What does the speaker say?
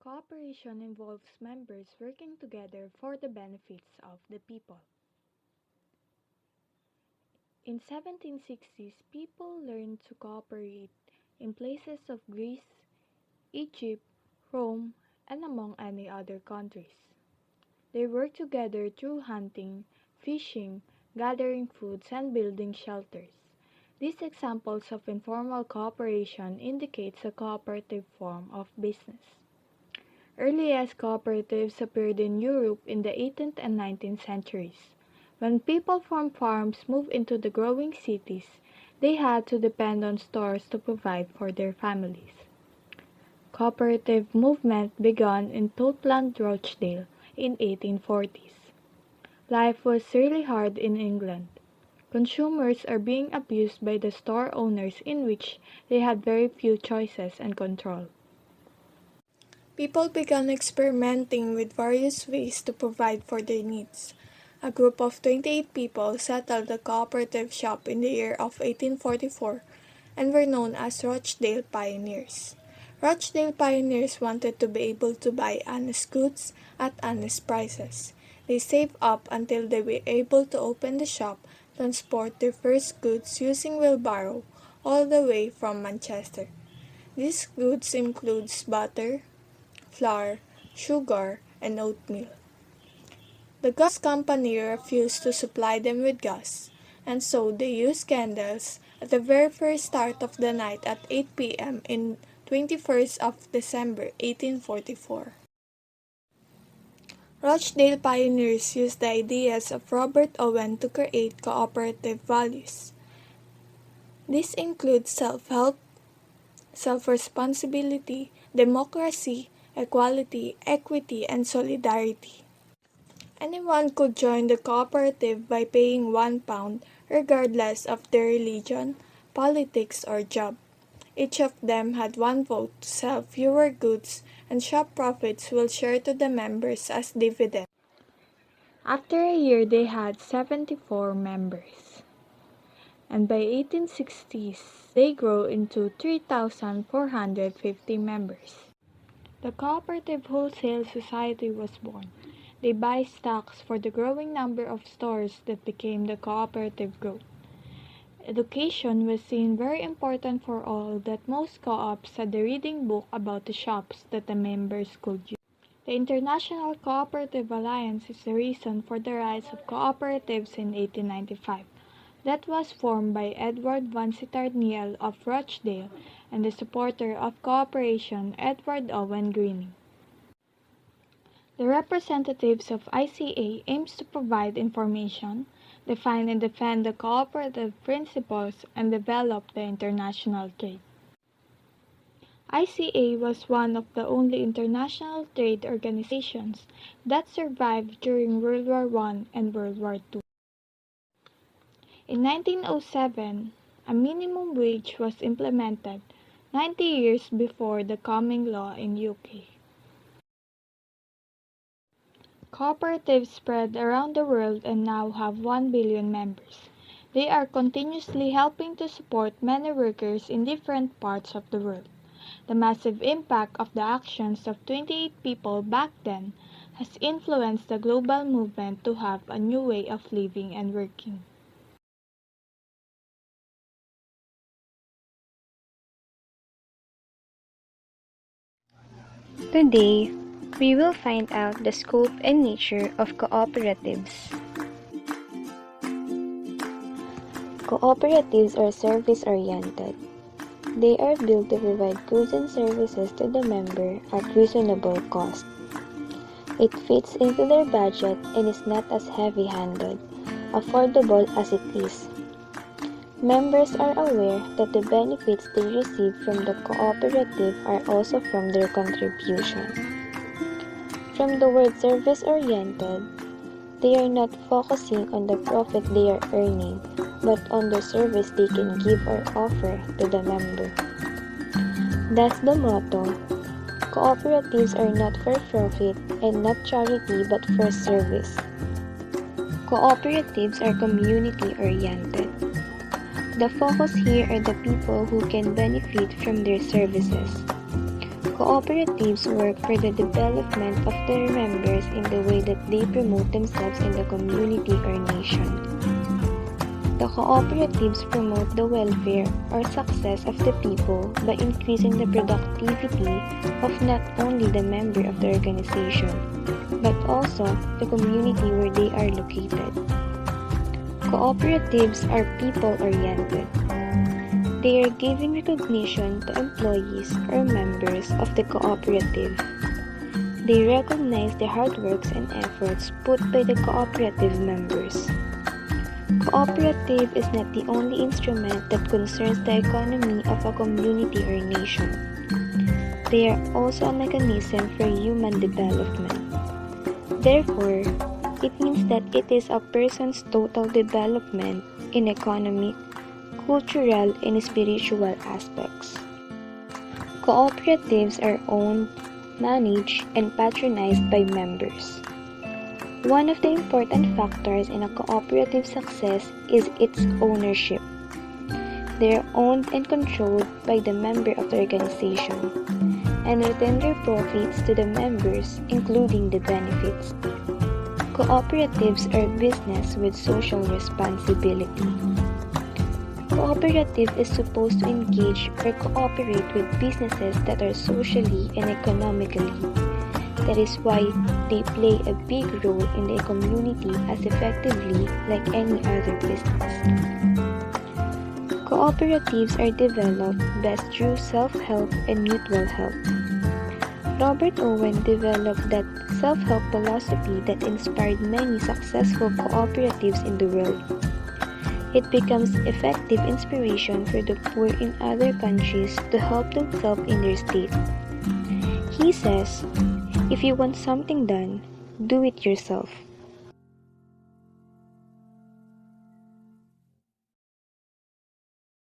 Cooperation involves members working together for the benefits of the people. In 1760s, people learned to cooperate in places of Greece, Egypt, Rome, and among any other countries. They worked together through hunting, fishing, gathering foods, and building shelters. These examples of informal cooperation indicates a cooperative form of business. Earliest cooperatives appeared in Europe in the 18th and 19th centuries. When people from farms moved into the growing cities, they had to depend on stores to provide for their families. Cooperative movement began in Totland, Rochdale in 1840s. Life was really hard in England. Consumers are being abused by the store owners in which they had very few choices and control. People began experimenting with various ways to provide for their needs. A group of 28 people settled a cooperative shop in the year of 1844 and were known as Rochdale Pioneers. Rochdale Pioneers wanted to be able to buy honest goods at honest prices. They saved up until they were able to open the shop, transport their first goods using wheelbarrow all the way from Manchester. These goods includes butter, flour, sugar, and oatmeal. The gas company refused to supply them with gas, and so they used candles at the very first start of the night at 8 p.m. in 21st of December 1844. Rochdale pioneers used the ideas of Robert Owen to create cooperative values. These include self-help, self-responsibility, democracy, equality, equity, and solidarity. Anyone could join the cooperative by paying £1 regardless of their religion, politics, or job. Each of them had one vote to sell fewer goods, and shop profits will share to the members as dividends. After a year, they had 74 members, and by 1860s, they grew into 3,450 members. The Cooperative Wholesale Society was born. They buy stocks for the growing number of stores that became the cooperative group. Education was seen very important for all that most co-ops had a reading book about the shops that the members could use. The International Cooperative Alliance is the reason for the rise of cooperatives in 1895. That was formed by Edward Van Sittard-Neal of Rochdale and the supporter of cooperation Edward Owen Greening. The representatives of ICA aims to provide information, define and defend the cooperative principles, and develop the international trade. ICA was one of the only international trade organizations that survived during World War I and World War II. In 1907, a minimum wage was implemented 90 years before the coming law in UK. Cooperatives spread around the world and now have 1 billion members. They are continuously helping to support many workers in different parts of the world. The massive impact of the actions of 28 people back then has influenced the global movement to have a new way of living and working. Today, we will find out the scope and nature of cooperatives. Cooperatives are service-oriented. They are built to provide goods and services to the member at reasonable cost. It fits into their budget and is not as heavy-handed, affordable as it is. Members are aware that the benefits they receive from the cooperative are also from their contribution. From the word service-oriented, they are not focusing on the profit they are earning, but on the service they can give or offer to the member. Thus the motto, cooperatives are not for profit and not charity but for service. Cooperatives are community-oriented. The focus here are the people who can benefit from their services. Cooperatives work for the development of their members in the way that they promote themselves in the community or nation. The cooperatives promote the welfare or success of the people by increasing the productivity of not only the member of the organization, but also the community where they are located. Cooperatives are people-oriented. They are giving recognition to employees or members of the cooperative. They recognize the hard works and efforts put by the cooperative members. Cooperative is not the only instrument that concerns the economy of a community or nation. They are also a mechanism for human development. Therefore, it means that it is a person's total development in economic, cultural, and spiritual aspects. Cooperatives are owned, managed, and patronized by members. One of the important factors in a cooperative success is its ownership. They are owned and controlled by the member of the organization and return their profits to the members, including the benefits. Cooperatives are business with social responsibility. Cooperative is supposed to engage or cooperate with businesses that are socially and economically. That is why they play a big role in the community as effectively like any other business. Cooperatives are developed best through self-help and mutual help. Robert Owen developed that self-help philosophy that inspired many successful cooperatives in the world. It becomes effective inspiration for the poor in other countries to help themselves in their state. He says, "If you want something done, do it yourself."